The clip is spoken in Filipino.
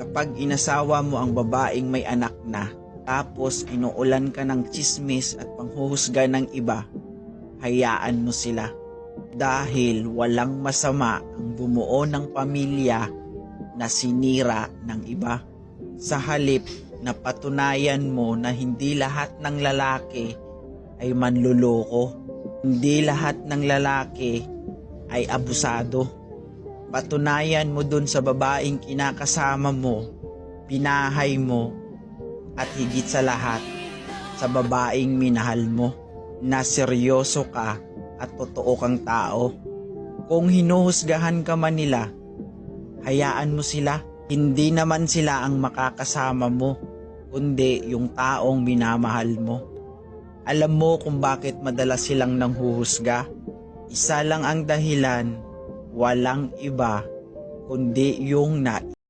Kapag inasawa mo ang babaeng may anak na, tapos inuulan ka ng tsismis at panghuhusga ng iba, hayaan mo sila. Dahil walang masama ang bumuo ng pamilya na sinira ng iba. Sa halip na patunayan mo na hindi lahat ng lalaki ay manluloko, hindi lahat ng lalaki ay abusado. Patunayan mo dun sa babaeng kinakasama mo, pinahay mo, at higit sa lahat, sa babaeng minahal mo, na seryoso ka at totoo kang tao. Kung hinuhusgahan ka man nila, hayaan mo sila. Hindi naman sila ang makakasama mo, kundi yung taong minamahal mo. Alam mo kung bakit madalas silang nanghuhusga? Isa lang ang dahilan, walang iba, kundi yung